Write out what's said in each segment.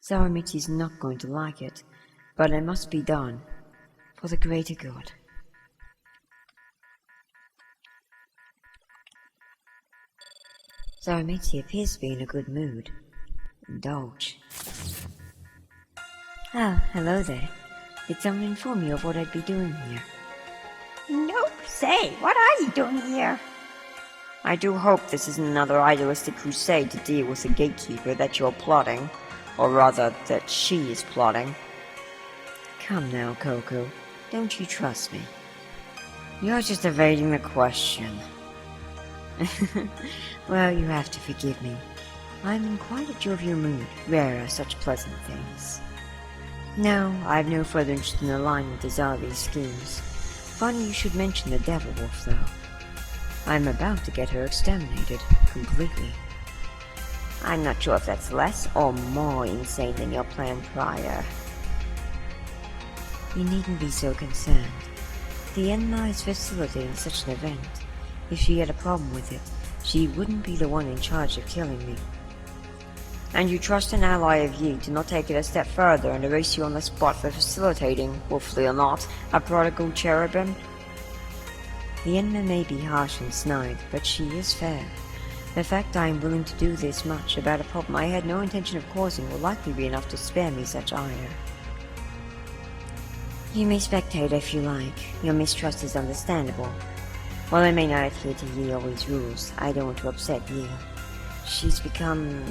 Xaramitsi not going to like it, but it must be done, for the greater good. Xaramitsi appears to be in a good mood. Indulge. Ah, hello there. Did someone inform you of what I'd be doing here? Nope. Say, what are you doing here? I do hope this isn't another idealistic crusade to deal with the gatekeeper that you're plotting, or rather, that she is plotting. Come now, Coco. Don't you trust me? You're just evading the question. Well, you have to forgive me. I'm in quite a jovial mood. Rare are such pleasant things. No, I've no further interest in aligning with Azali's schemes. Funny you should mention the Devil Wolf, though. I'm about to get her exterminated, completely. I'm not sure if that's less or more insane than your plan prior. You needn't be so concerned. The lmao is facilitating such an event. If she had a problem with it, she wouldn't be the one in charge of killing me. And you trust an ally of Yi to not take it a step further and erase you on the spot for facilitating, willfully or not, a prodigal cherubim? The lmao may be harsh and snide, but she is fair. The fact I am willing to do this much about a problem I had no intention of causing will likely be enough to spare me such ire. You may spectate if you like. Your mistrust is understandable. While I may not adhere to Yi always rules, I don't want to upset Yi. She's become,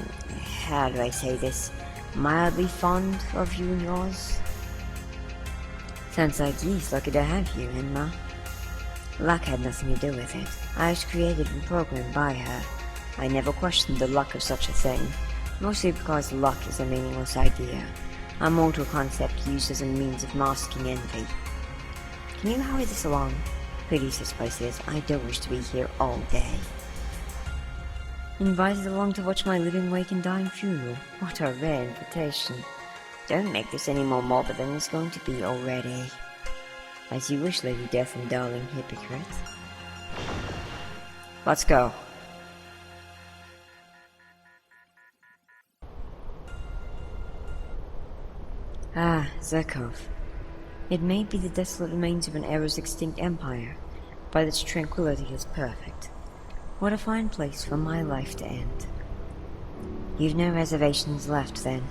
how do I say this, mildly fond of you and yours. Sounds like Yi's lucky to have you, lmao. Luck had nothing to do with it. I was created and programmed by her. I never questioned the luck of such a thing, mostly because luck is a meaningless idea, a mortal concept used as a means of masking envy. Can you hurry this along? Please, this place is. I don't wish to be here all day. Invited along to watch my living, wake, and dying funeral. What a rare invitation. Don't make this any more morbid than it's going to be already. As you wish, Lady Death and darling hypocrite. Let's go. Ah, Zerkov. It may be the desolate remains of an era's extinct empire, but its tranquility is perfect. What a fine place for my life to end. You've no reservations left, then?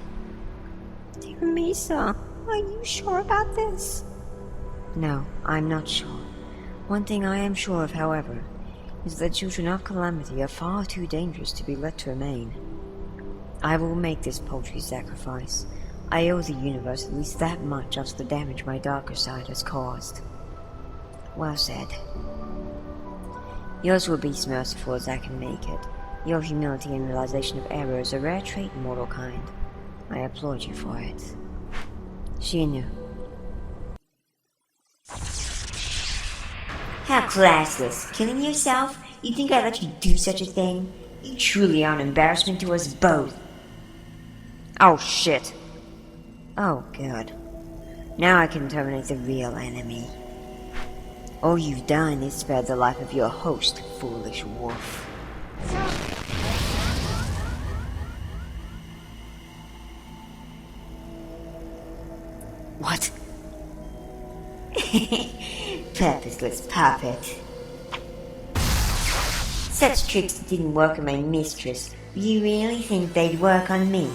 Dear Misa, are you sure about this? No, I'm not sure. One thing I am sure of, however, is that children of calamity are far too dangerous to be let to remain. I will make this paltry sacrifice. I owe the universe at least that much after the damage my darker side has caused. Well said. Yours will be as merciful as I can make it. Your humility and realization of error is a rare trait in mortal kind. I applaud you for it. Shinu. How classless. Killing yourself? You think I'd let you do such a thing? You truly are an embarrassment to us both. Oh shit. Oh, good. Now I can terminate the real enemy. All you've done is spare the life of your host, foolish wolf. What? Purposeless puppet. Such tricks didn't work on my mistress. You really think they'd work on me?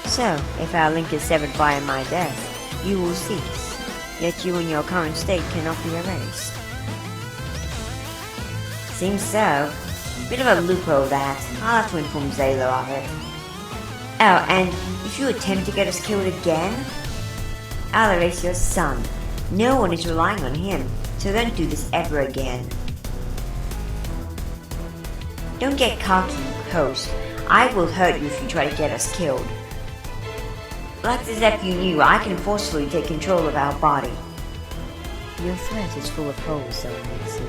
So, if our link is severed via my death, you will cease, yet you in your current state cannot be erased. Seems so. Bit of a loophole that. I'll have to inform Zayla of it. Oh, and if you attempt to get us killed again, I'll erase your son. No one is relying on him, so don't do this ever again. Don't get cocky, host. I will hurt you if you try to get us killed. Like as if you knew, I can forcefully take control of our body. Your threat is full of holes, Xaramitsi.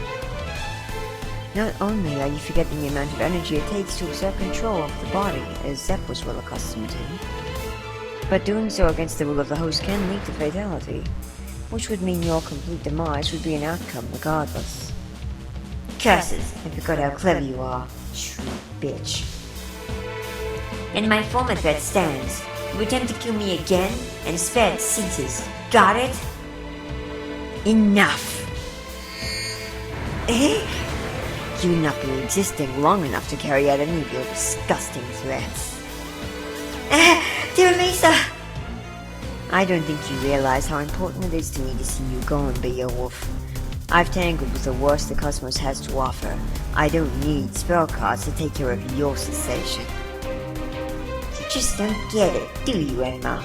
Not only are you forgetting the amount of energy it takes to exert control of the body, as Zep was well accustomed to, but doing so against the will of the host can lead to fatality, which would mean your complete demise would be an outcome regardless. Curses, I forgot how clever you are, shrewd bitch. and my former threat stands. You attempt to kill me again, and sped ceases. Got it? Enough! You'll not be existing long enough to carry out any of your disgusting threats. Dear Mesa! I don't think you realize how important it is to me to see you go and be a wolf. I've tangled with the worst the cosmos has to offer. I don't need spell cards to take care of your cessation. You just don't get it, do you, Emma?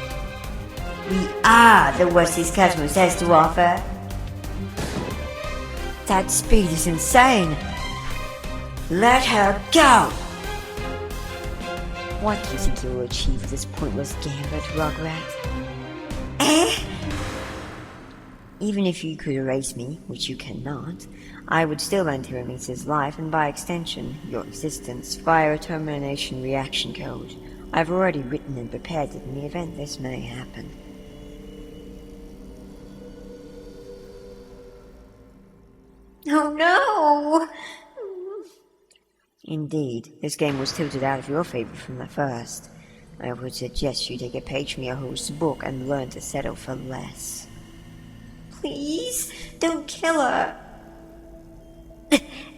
We are the worst this cosmos has to offer. That speed is insane! Let her go! What do you think you'll achieve with this pointless gambit, Rugrat? Even if you could erase me, which you cannot, I would still end Xaramitzi's life and by extension, your existence, via a termination reaction code. I've already written and prepared it in the event this may happen. Oh no! Indeed, this game was tilted out of your favor from the first. I would suggest you take a page from your host's book and learn to settle for less. Please, don't kill her.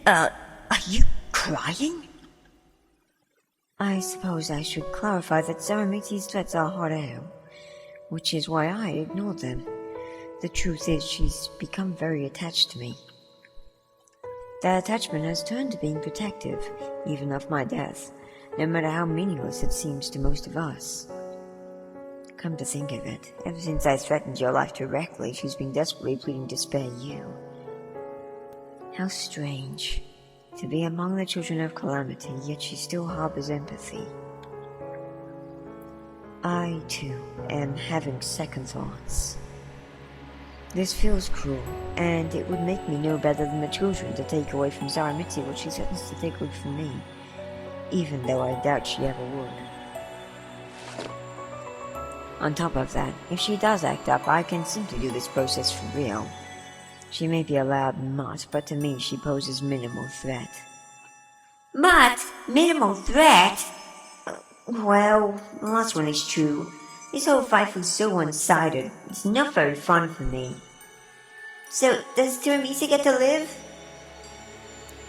Are you crying? I suppose I should clarify that Xaramitzi's threats are hot air, which is why I ignored them. The truth is, she's become very attached to me. That attachment has turned to being protective, even of my death, no matter how meaningless it seems to most of us. Come to think of it, ever since I threatened your life directly, she's been desperately pleading to spare you. How strange. To be among the children of calamity, yet she still harbors empathy. I, too, am having second thoughts. This feels cruel, and it would make me no better than the children to take away from Xaramitzi what she threatens to take away from me, even though I doubt she ever would. On top of that, if she does act up, I can simply do this process for real. She may be a loud mutt, but to me she poses minimal threat. Mutt? Minimal threat? Well, the last one is true. This whole fight was so one-sided. It's not very fun for me. So, does Xaramitzi get to live?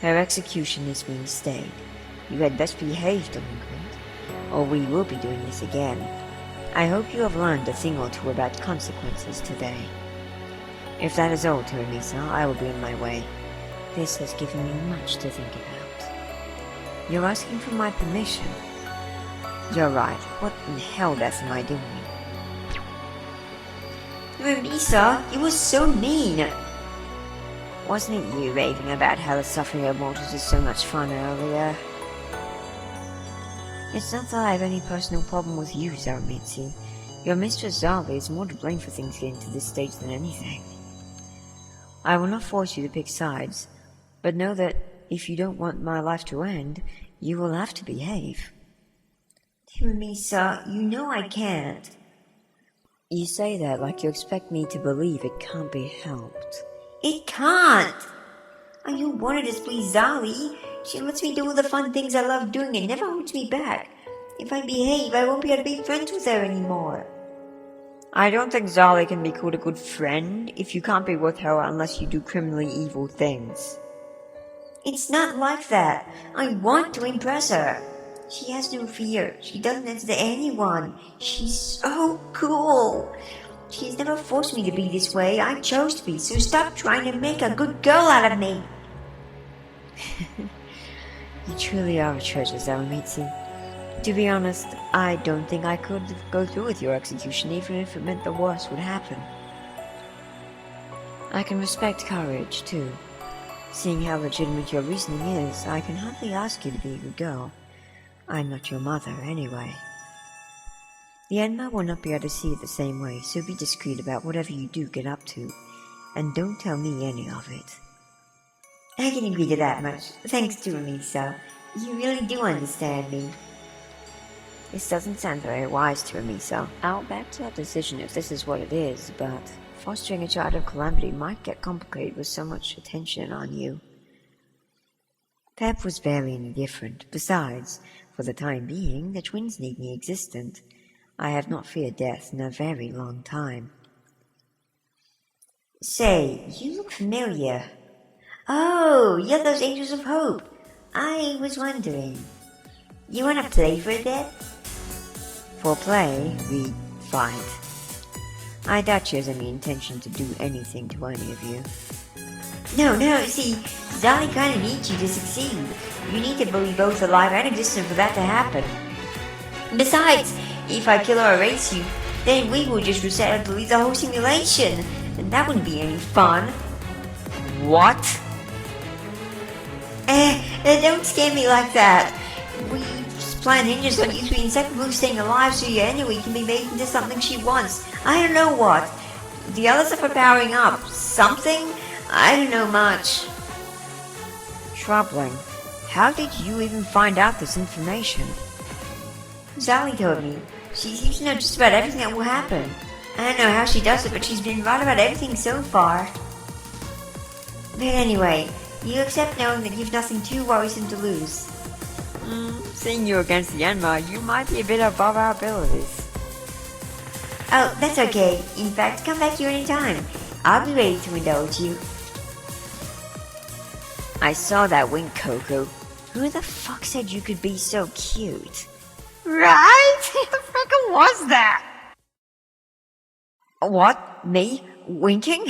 Her execution is being stayed. You had best behave, delinquent, or we will be doing this again. I hope you have learned a thing or two about consequences today. If that is all, Xaramitzi, I will be on my way. This has given me much to think about. You're asking for my permission? You're right. What in hell death am I doing? Xaramitzi, you were so mean. Wasn't it you raving about how the suffering of mortals is so much fun earlier? It's not that I have any personal problem with you, Xaramitzi. Your mistress Zali is more to blame for things getting to this stage than anything. I will not force you to pick sides, but know that if you don't want my life to end, you will have to behave. Xaramitzi, you know I can't. You say that like you expect me to believe it can't be helped. It can't! I don't want to displease Zali. She lets me do all the fun things I love doing and never holds me back. If I behave, I won't be able to be friends with her anymore. I don't think Zali can be called a good friend if you can't be with her unless you do criminally evil things. It's not like that. I want to impress her. She has no fear. She doesn't answer to anyone. She's so cool. She's never forced me to be this way. I chose to be, so stop trying to make a good girl out of me. You truly are a treasure, Xaramitzi. To be honest, I don't think I could go through with your execution even if it meant the worst would happen. I can respect courage, too. Seeing how legitimate your reasoning is, I can hardly ask you to be a good girl. I'm not your mother, anyway. The Enma will not be able to see it the same way, so be discreet about whatever you do get up to, and don't tell me any of it. I can agree to that much. Thanks to Xaramitzi. You really do understand me. This doesn't sound very wise to Xaramitzi. I'll back to that decision if this is what it is, but fostering a child of calamity might get complicated with so much attention on you. Pep was barely any different. Besides, For the time being, the twins need me existent. I have not feared death in a very long time. Say, you look familiar. Oh, you're those Angels of Hope. I was wondering. You wanna play for a bit? For play, we fight. I doubt she has any intention to do anything to any of you. No, see, Zali kinda needs you to succeed. You need to be both alive and existent for that to happen. Besides, if I kill or erase you, then we will just reset and delete the whole simulation, and that wouldn't be any fun. What? Don't scare me like that. We just plan hinges on you three inseparably staying alive so your enemy can be made into something she wants. I don't know what. The others are for powering up. Something? I don't know much. Troubling. How did you even find out this information? Zali told me. She seems to know just about everything that will happen. I don't know how she does it, but she's been right about everything so far. But anyway, you accept knowing that you've nothing too worrisome to lose. Seeing you against the lmao, you might be a bit above our abilities. Oh, that's okay. In fact, come back here anytime. I'll be ready to indulge you. I saw that wink, Coco. Who the fuck said you could be so cute? Right? Who the frickin' was that? What? Me? Winking?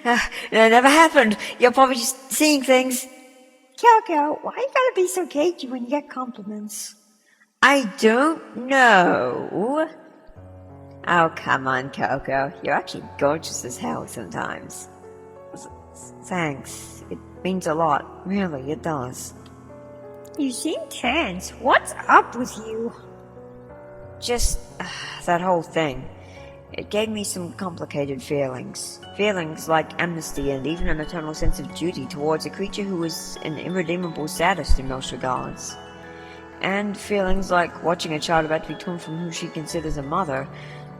That never happened. You're probably just seeing things. Coco, why you gotta be so cagey when you get compliments? I don't know. Oh, come on, Coco. You're actually gorgeous as hell sometimes. Thanks. It means a lot. Really, it does. You seem tense. What's up with you? Just that whole thing. It gave me some complicated feelings. Feelings like amnesty and even an eternal sense of duty towards a creature who is an irredeemable sadist in most regards. And feelings like watching a child about to be torn from who she considers a mother,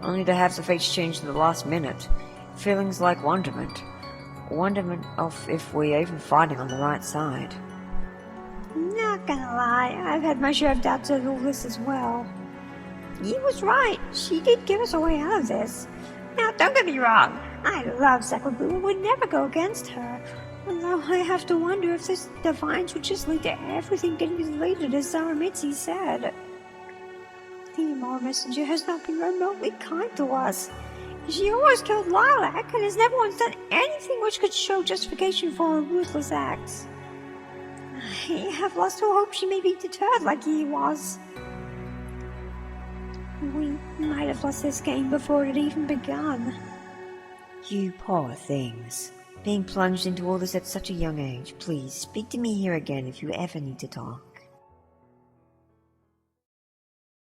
only to have the fates change in the last minute. Feelings like wonderment. Wonderment of if we're even fighting on the right side. Not gonna lie, I've had my share of doubts of all this as well. He was right. She did give us a way out of this. Now, don't get me wrong. I love Sacred Blue and would never go against her. Although I have to wonder if this defiance would just lead to everything getting deleted, as Xaramitsi said. The lmao messenger has not been remotely kind to us. She always killed Lilac and has never once done anything which could show justification for her ruthless acts. I have lost all hope she may be deterred like he was. We might have lost this game before it had even begun. You poor things. Being plunged into all this at such a young age, please speak to me here again if you ever need to talk.